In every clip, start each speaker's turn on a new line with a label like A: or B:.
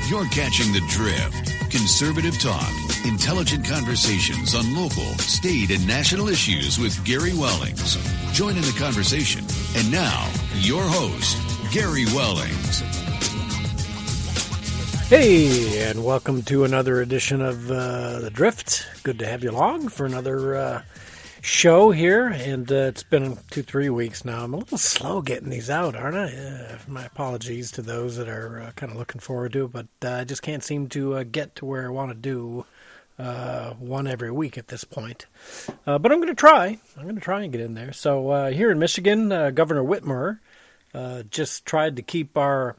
A: You're catching the drift. Conservative talk, intelligent conversations on local, state, and national issues with Gary Wellings. Join in the conversation. And now, your host, Gary Wellings.
B: Hey, and welcome to another edition of The Drift. Good to have you along for another show here, and it's been 2-3 weeks now. I'm a little slow getting these out, aren't I? My apologies to those that are kind of looking forward to it, but I just can't seem to get to where I want to do one every week at this point. But I'm going to try. I'm going to try and get in there. So here in Michigan, Governor Whitmer just tried to keep our...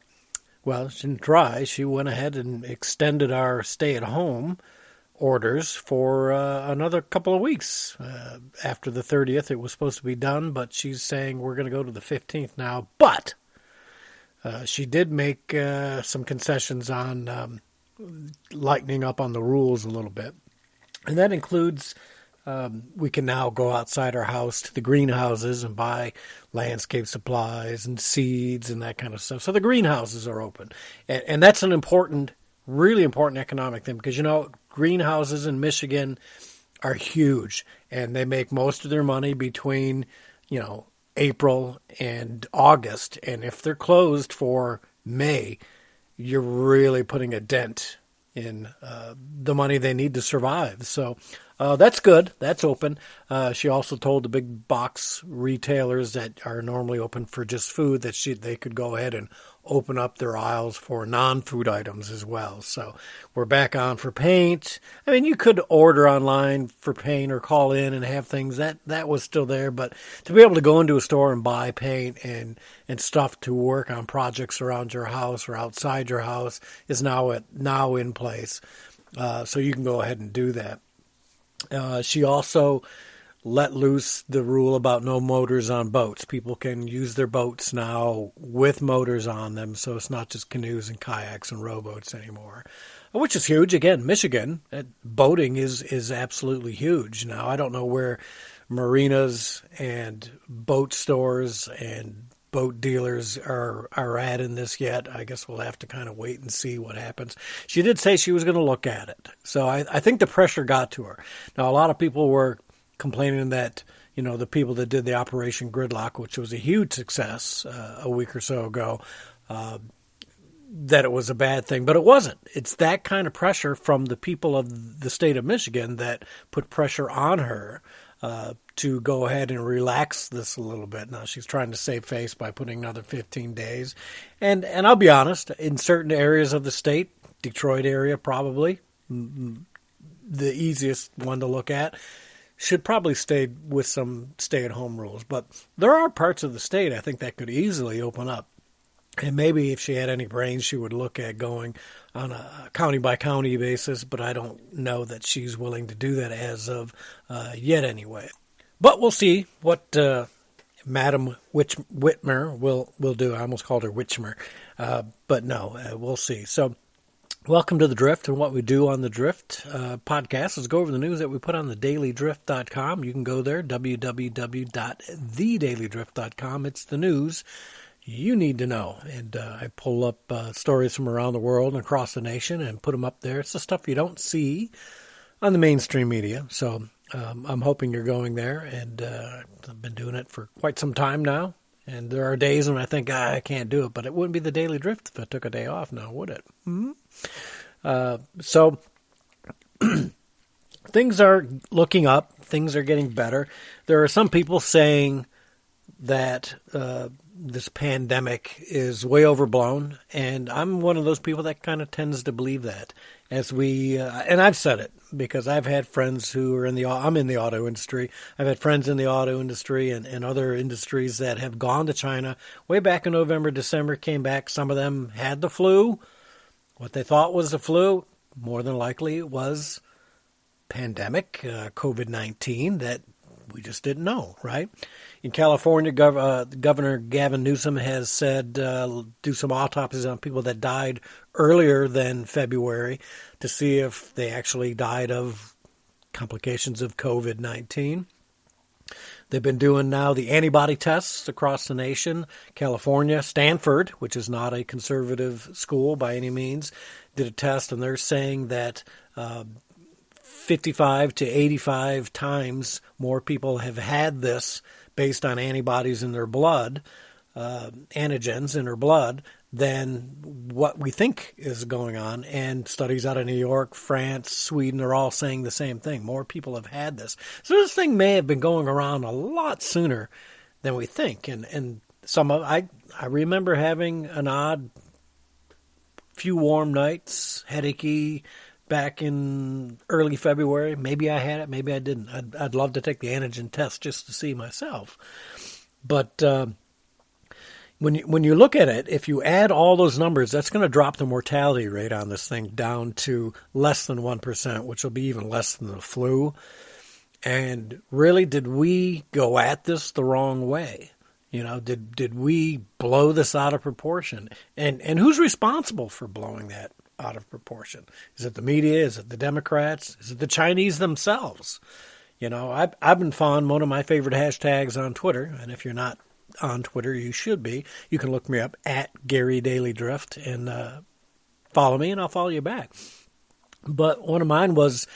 B: Well, she didn't try. She went ahead and extended our stay-at-home orders for another couple of weeks. After the 30th, it was supposed to be done, but she's saying we're going to go to the 15th now. But she did make some concessions on lightening up on the rules a little bit. And that includes we can now go outside our house to the greenhouses and buy landscape supplies and seeds and that kind of stuff. So the greenhouses are open. And that's an important, really important economic thing because, you know, greenhouses in Michigan are huge and they make most of their money between, you know, April and August. And if they're closed for May, you're really putting a dent in the money they need to survive. So that's good. That's open. She also told the big box retailers that are normally open for just food that they could go ahead and open up their aisles for non-food items as well. So we're back on for paint. I mean, you could order online for paint or call in and have things. That was still there. But to be able to go into a store and buy paint and stuff to work on projects around your house or outside your house is now in place. So you can go ahead and do that. She also let loose the rule about no motors on boats. People can use their boats now with motors on them, so it's not just canoes and kayaks and rowboats anymore, which is huge. Again, Michigan, boating is absolutely huge. Now, I don't know where marinas and boat stores and boat dealers are at in this yet. I guess we'll have to kind of wait and see what happens. She did say she was going to look at it. So I think the pressure got to her. Now, a lot of people were complaining that, you know, the people that did the Operation Gridlock, which was a huge success a week or so ago, that it was a bad thing. But it wasn't. It's that kind of pressure from the people of the state of Michigan that put pressure on her to go ahead and relax this a little bit. Now, she's trying to save face by putting another 15 days. And I'll be honest, in certain areas of the state, Detroit area probably, the easiest one to look at, should probably stay with some stay-at-home rules. But there are parts of the state, I think, that could easily open up. And maybe if she had any brains, she would look at going on a county-by-county basis, but I don't know that she's willing to do that as of yet anyway. But we'll see what Madam Whitmer will do. I almost called her Witchmer, but no, we'll see. So welcome to The Drift, and what we do on The Drift podcast is go over the news that we put on thedailydrift.com. You can go there, www.thedailydrift.com. It's the news you need to know. And I pull up stories from around the world and across the nation and put them up there. It's the stuff you don't see on the mainstream media. So I'm hoping you're going there. And I've been doing it for quite some time now. And there are days when I think, I can't do it. But it wouldn't be the Daily Drift if I took a day off now, would it? Mm-hmm. So things are looking up. Things are getting better. There are some people saying that this pandemic is way overblown, and I'm one of those people that kind of tends to believe that. As we and I've said it because I've had friends who are I'm in the auto industry. I've had friends in the auto industry and other industries that have gone to China way back in November, December, came back. Some of them had the flu. What they thought was the flu, more than likely it was pandemic, COVID-19, that we just didn't know, right? In California, Governor Gavin Newsom has said do some autopsies on people that died earlier than February to see if they actually died of complications of COVID-19. They've been doing now the antibody tests across the nation. California, Stanford, which is not a conservative school by any means, did a test, and they're saying that 55 to 85 times more people have had this based on antibodies in their blood, antigens in their blood, than what we think is going on. And studies out of New York, France, Sweden are all saying the same thing. More people have had this. So this thing may have been going around a lot sooner than we think. And some of I remember having an odd few warm nights, headachy, back in early February. Maybe I had it, maybe I didn't. I'd love to take the antigen test just to see myself. But when you look at it, if you add all those numbers, that's going to drop the mortality rate on this thing down to less than 1%, which will be even less than the flu. And really, did we go at this the wrong way? You know, did we blow this out of proportion? And who's responsible for blowing that out of proportion? Is it the media? Is it the Democrats? Is it the Chinese themselves? You know, I've been following one of my favorite hashtags on Twitter, and if you're not on Twitter, you should be. You can look me up at Gary Daily Drift and follow me, and I'll follow you back. But one of mine was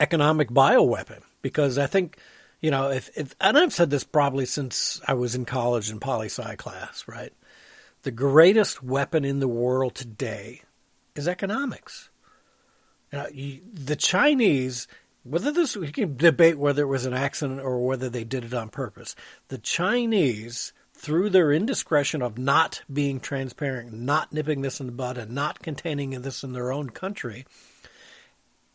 B: economic bioweapon, because I think, you know, if and I've said this probably since I was in college in poli-sci class, right? The greatest weapon in the world today is economics. The Chinese, we can debate whether it was an accident or whether they did it on purpose. The Chinese, through their indiscretion of not being transparent, not nipping this in the bud, and not containing this in their own country,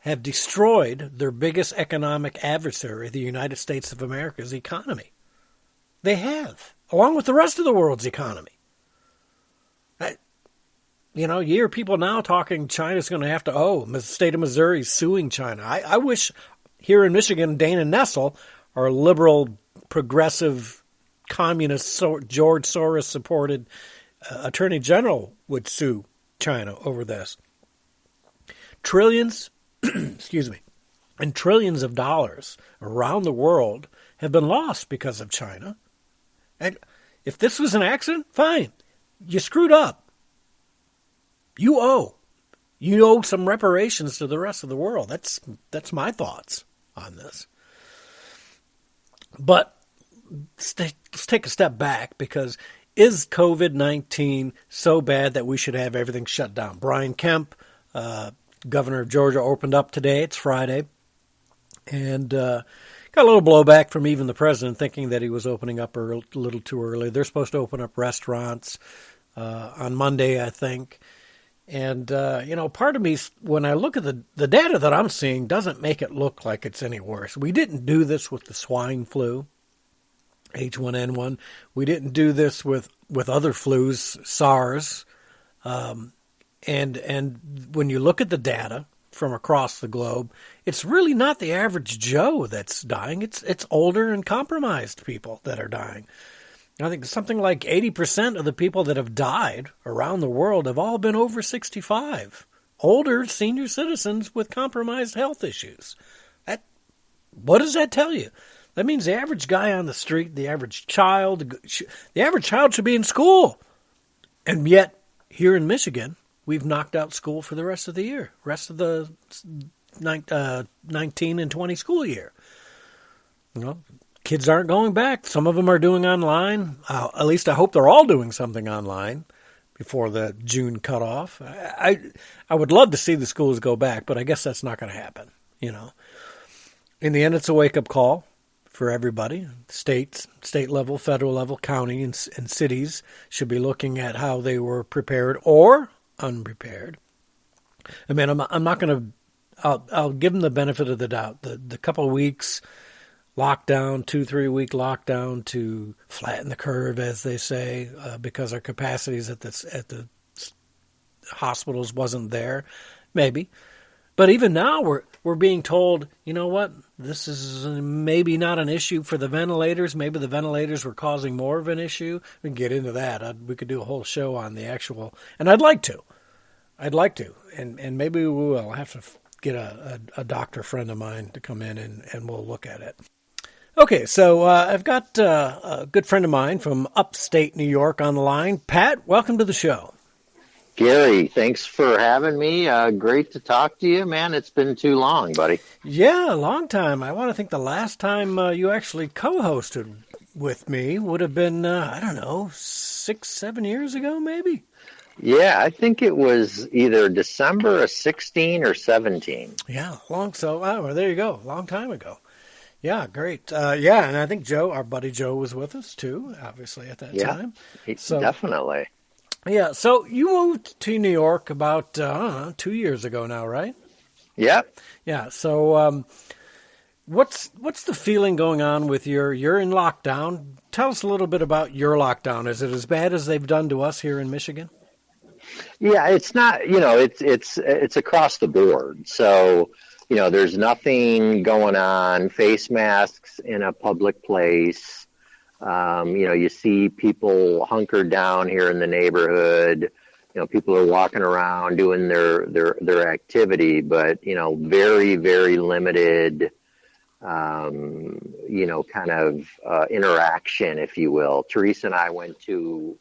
B: have destroyed their biggest economic adversary, the United States of America's economy. They have, along with the rest of the world's economy. You know, you hear people now talking China's going to have to the state of Missouri is suing China. I wish here in Michigan, Dana Nessel, our liberal, progressive, communist, George Soros-supported attorney general, would sue China over this. Trillions, excuse me, and trillions of dollars around the world have been lost because of China. And if this was an accident, fine. You screwed up. You owe some reparations to the rest of the world. That's my thoughts on this. But let's take a step back, because is COVID-19 so bad that we should have everything shut down? Brian Kemp, governor of Georgia, opened up today. It's Friday. And got a little blowback from even the president, thinking that he was opening up a little too early. They're supposed to open up restaurants on Monday, I think. And, you know, part of me, when I look at the data that I'm seeing, doesn't make it look like it's any worse. We didn't do this with the swine flu, H1N1. We didn't do this with other flus, SARS. And when you look at the data from across the globe, it's really not the average Joe that's dying. It's older and compromised people that are dying. I think something like 80% of the people that have died around the world have all been over 65. Older senior citizens with compromised health issues. What does that tell you? That means the average guy on the street, the average child should be in school. And yet, here in Michigan, we've knocked out school for the rest of the year, rest of the 19 and 20 school year. You know, kids aren't going back. Some of them are doing online. At least I hope they're all doing something online before the June cutoff. I would love to see the schools go back, but I guess that's not going to happen. You know, in the end, it's a wake-up call for everybody. State level, federal level, county, and cities should be looking at how they were prepared or unprepared. I mean, I'm not going to. I'll give them the benefit of the doubt. The couple of weeks lockdown, 2-3 week lockdown to flatten the curve, as they say, because our capacities at the hospitals wasn't there, maybe. But even now, we're being told, you know what, this is maybe not an issue for the ventilators. Maybe the ventilators were causing more of an issue. We can get into that. We could do a whole show on the actual, and I'd like to, and maybe we will. I'll have to get a doctor friend of mine to come in and we'll look at it. Okay, so I've got a good friend of mine from upstate New York on the line. Pat, welcome to the show.
C: Gary, thanks for having me. Great to talk to you, man. It's been too long, buddy.
B: Yeah, a long time. I want to think the last time you actually co-hosted with me would have been, I don't know, 6, 7 years ago, maybe?
C: Yeah, I think it was either December of 16 or 17.
B: Yeah, well, there you go, long time ago. Yeah, great. Yeah, and I think Joe, our buddy Joe, was with us too, obviously, at that time.
C: So, definitely.
B: Yeah, so you moved to New York about 2 years ago now, right?
C: Yep.
B: Yeah, so what's the feeling going on with you're in lockdown? Tell us a little bit about your lockdown. Is it as bad as they've done to us here in Michigan?
C: Yeah, it's not, it's across the board. So, there's nothing going on, face masks in a public place. You see people hunkered down here in the neighborhood. People are walking around doing their activity, but, very, very limited, interaction, if you will. Teresa and I went to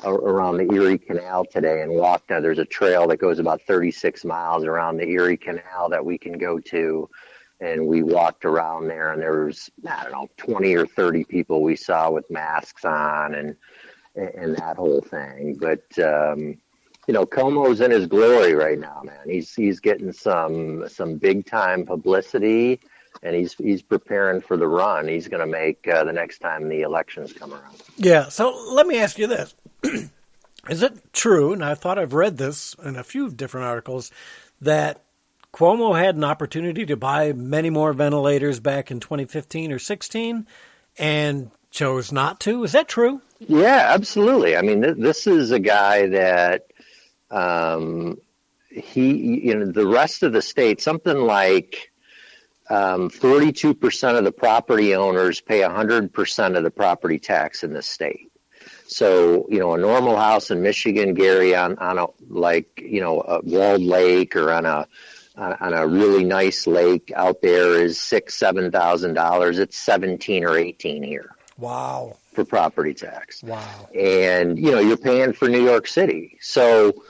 C: around the Erie Canal today and walked. There's a trail that goes about 36 miles around the Erie Canal that we can go to. And we walked around there, and there was, 20 or 30 people we saw with masks on and that whole thing. But, Como's in his glory right now, man. He's getting some big-time publicity, and he's preparing for the run he's going to make the next time the elections come around.
B: Yeah, so let me ask you this. Is it true, and I thought I've read this in a few different articles, that Cuomo had an opportunity to buy many more ventilators back in 2015 or 16 and chose not to? Is that true?
C: Yeah, absolutely. I mean, this is a guy that the rest of the state, something like 42% of the property owners pay 100% of the property tax in the state. So, a normal house in Michigan, Gary, on a walled lake or on a really nice lake out there is $6,000-$7,000. It's 17 or 18 here.
B: Wow.
C: For property tax.
B: Wow.
C: And you're paying for New York City, so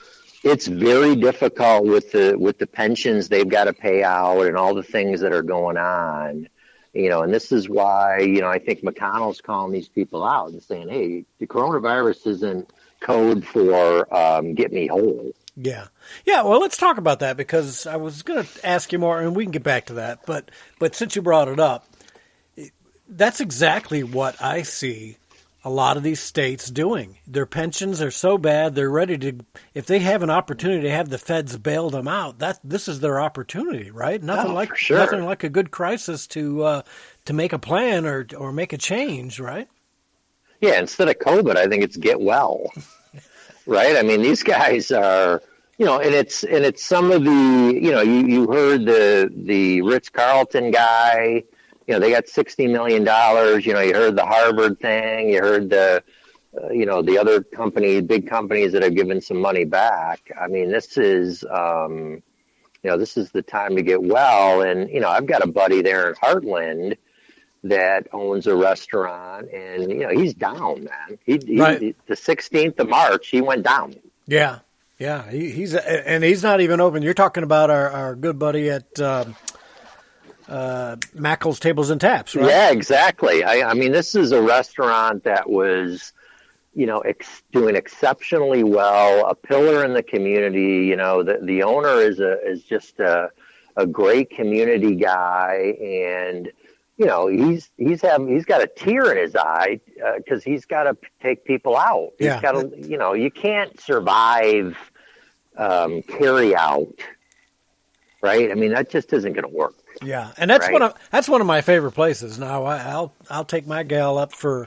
C: it's very difficult with the pensions they've got to pay out and all the things that are going on. And this is why I think McConnell's calling these people out and saying, hey, the coronavirus isn't code for get me whole.
B: Yeah. Yeah, well, let's talk about that, because I was going to ask you more, and we can get back to that. But since you brought it up, that's exactly what I see a lot of these states doing. Their pensions are so bad, they're ready to, if they have an opportunity to have the feds bail them out, this is their opportunity, right? Nothing like a good crisis to make a plan or make a change, right?
C: Yeah, instead of COVID, I think it's get well. Right? I mean, these guys are, and it's some of the, you heard the Ritz-Carlton guy, they got $60 million. You heard the Harvard thing. You heard the other big companies that have given some money back. I mean, this is, this is the time to get well. And, I've got a buddy there in Heartland that owns a restaurant, and, he's down, man. The 16th of March, he went down.
B: Yeah. Yeah. He's not even open. You're talking about our good buddy at, Mackle's Tables and Taps, right?
C: Yeah, exactly. I mean, this is a restaurant that was, doing exceptionally well, a pillar in the community. The owner is just a great community guy, and he's got a tear in his eye because he's got to take people out. He's got to, you can't survive carry out, right? I mean, that just isn't going to work.
B: Yeah, and that's one of my favorite places. Now I'll take my gal up for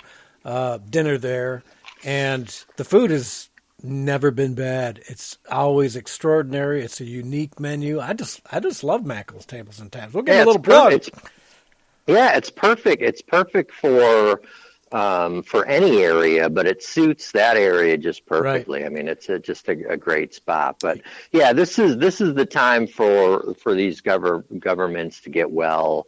B: dinner there, and the food has never been bad. It's always extraordinary. It's a unique menu. I just love Mackle's Tables and Taps. We'll give you a little plug.
C: It's perfect. It's perfect for any area, but it suits that area just perfectly. Right. I mean, it's just a great spot. But yeah, this is the time for these governments to get well.